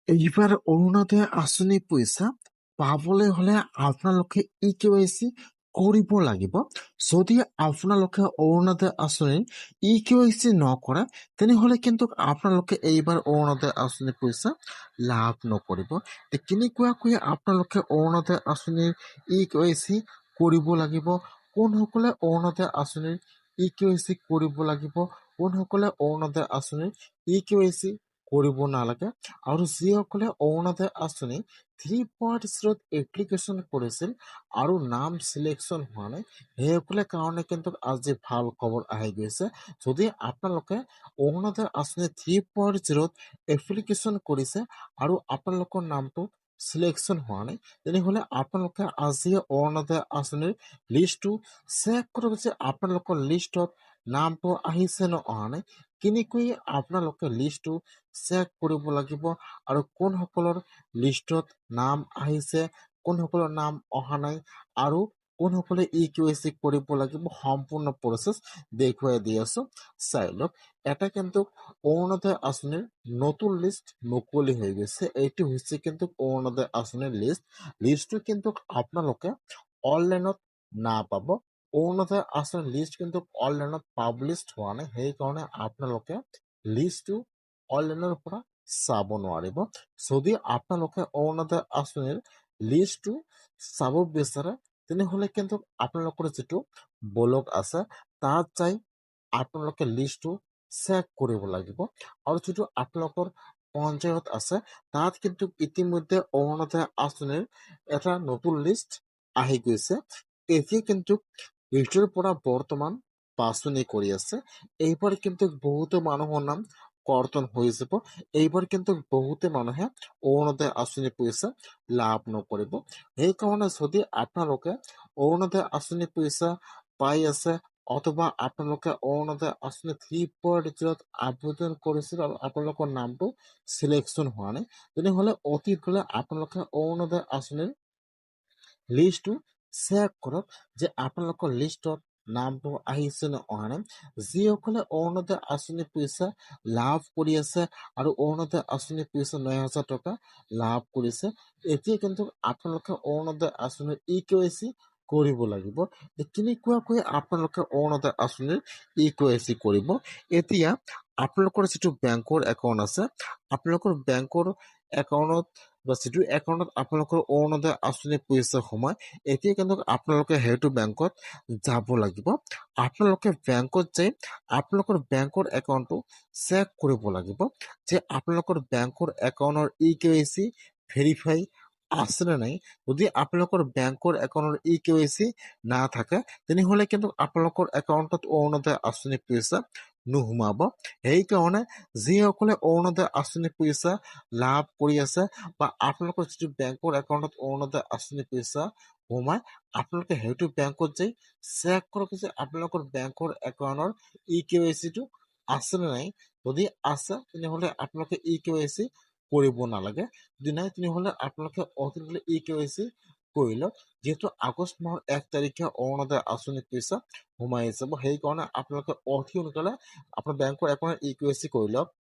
এইবাৰ অৰুণোদয় আঁচনি পইচা পাবলৈ হলে আপোনালোকে ইকেৱাইচি কৰিব লাগিব। যদি আপোনালোকে অৰুণোদয় আঁচনিৰ ইকেৱাইচি নকৰে তেনেহলে কিন্তু আপোনালোকে এইবাৰ অৰুণোদয় আঁচনি পইচা লাভ নকৰিব। কেনেকুৱাকৈ আপোনালোকে অৰুণোদয় আঁচনিৰ ইকেৱাইচি কৰিব লাগিব, কোনসকলে অৰুণোদয় আঁচনিৰ ইকেৱাইচি কৰিব লাগিব, কোনসকলে অৰুণোদয় আঁচনিৰ ইকেৱাইচি কৰিব নালাগে, আৰু যিসকলে অৰুণোদয় আঁচনি 3.0 এপ্লিকেশ্যন কৰিছিল আৰু নাম চিলেকশ্যন হোৱা নাই সেইসকলে কাৰণে কিন্তু আজি ভাল খবৰ আহি গৈছে। যদি আপোনালোকে অৰুণোদয় আঁচনি 3.0 এপ্লিকেশ্যন কৰিছে আৰু আপোনালোকৰ নামটো চিলেকশ্যন হোৱা নাই তেনেহলে আপোনালোকে আজি অৰুণোদয় আঁচনিৰ লিষ্টটো চেক কৰক যে আপোনালোকৰ লিষ্টত নামটো আহিছে নে অহা নাই। কেনেকৈ আপোনালোকে লিষ্টটো চেক কৰিব লাগিব আৰু কোনসকলৰ লিষ্টত নাম আহিছে, কোনসকলৰ নাম অহা নাই আৰু কোনসকলে ইকেৱাইচি কৰিব লাগিব সম্পূৰ্ণ প্ৰচেছ দেখুৱাই দি আছো, চাই লওক। এটা কিন্তু অৰুণোদয় আঁচনিৰ নতুন লিষ্ট মুকলি হৈ গৈছে। এইটো হৈছে কিন্তু অৰুণোদয় আঁচনিৰ লিষ্টটো কিন্তু আপোনালোকে অনলাইনত নাপাব। অৰুণোদয় আঁচনিৰ লিষ্ট কিন্তু অনলাইনত পাব্লিছ হোৱা নাই, সেইকাৰণে আপোনালোকে লিষ্টটো অনলাইনৰ পৰা চাব নোৱাৰিব। যদি আপোনালোকে অৰুণোদয় আঁচনিৰ লিষ্টটো চাব বিচাৰে তেনেহলে কিন্তু আপোনালোকৰ যিটো ব্লক আছে তাত যাই আপোনালোকে লিষ্টটো চেক কৰিব লাগিব। আৰু যিটো আপোনালোকৰ পঞ্চায়ত আছে তাত কিন্তু ইতিমধ্যে অৰুণোদয় আঁচনিৰ এটা নতুন লিষ্ট আহি গৈছে। এতিয়া কিন্তু লিষ্টৰ পৰা বৰ্তমান বাছনি কৰি আছে। এইবাৰ কিন্তু বহুতো মানুহৰ নাম কৰ্তন হৈ যাব। এইবাৰ কিন্তু বহুতে মানুহে অৰুণোদয় আঁচনি পইচা লাভ নকৰিব। সেইকাৰণে যদি আপোনালোকে অৰুণোদয় আঁচনি পইচা পাই আছে অথবা আপোনালোকে অৰুণোদয় আঁচনি 3.0 আবেদন কৰিছিল আৰু আপোনালোকৰ নামটো চিলেকশ্যন হোৱা নাই তেনেহলে অতি সোনকালে আপোনালোকে অৰুণোদয় আঁচনিৰ লিষ্টটো চেক কৰক যে আপোনালোকৰ লিষ্টত নামটো আহিছে নে অহা নাই। যিসকলে অৰুণোদয় আঁচনি পইচা লাভ কৰি আছে আৰু অৰুণোদয় আঁচনি পইচা 9,000 টকা লাভ কৰিছে, এতিয়া কিন্তু আপোনালোকে অৰুণোদয় আঁচনিৰ ইকেৱাইচি কৰিব লাগিব। কেনেকুৱাকৈ আপোনালোকে অৰুণোদয় আঁচনিৰ ইকেৱাইচি কৰিব, এতিয়া আপোনালোকৰ যিটো বেংকৰ একাউণ্ট আছে আপোনালোকৰ বেংকৰ একাউণ্টত বা যিটো একাউণ্টত আপোনালোকৰ অৰুণোদয় আঁচনি পইচা সোমায় এতিয়া কিন্তু আপোনালোকে সেইটো বেংকত যাব লাগিব। আপোনালোকে বেংকত যাই আপোনালোকৰ বেংকৰ একাউণ্টটো চেক কৰিব লাগিব যে আপোনালোকৰ বেংকৰ একাউণ্টৰ ইকেৱাইচি ভেৰিফাই আছে নে নাই। যদি আপোনালোকৰ বেংকৰ একাউণ্টৰ ইকেৱাইচি নাথাকে তেনেহলে কিন্তু আপোনালোকৰ একাউণ্টত অৰুণোদয় আঁচনি পইচা নোসোমাব। সেইকাৰণে যিসকলে অৰুণোদয় আঁচনি পইচা লাভ কৰি আছে বা আপোনালোকৰ যিটো বেংকৰ একাউণ্টত অৰুণোদয় আঁচনি পইচা সোমাই আপোনালোকে সেইটো বেংকত যাই চেক কৰক যে আপোনালোকৰ বেংকৰ একাউণ্টৰ ইকেৱাইচিটো আছে নে নাই। যদি আছে তেনেহলে আপোনালোকে ইকেৱাইচি কৰিব নালাগে, যদি নাই তেনেহলে আপোনালোকে অতি সোনকালে ইকেৱাইচি কৰি লওক। যিহেতু আগষ্ট মাহৰ 1 তাৰিখে অৰুণোদয় আঁচনি পইচা সোমাই যাব, সেইকাৰণে আপোনালোকে অতি সোনকালে আপোনাৰ বেংকৰ একাউণ্টৰ ইকেৱাইচি কৰি লওক।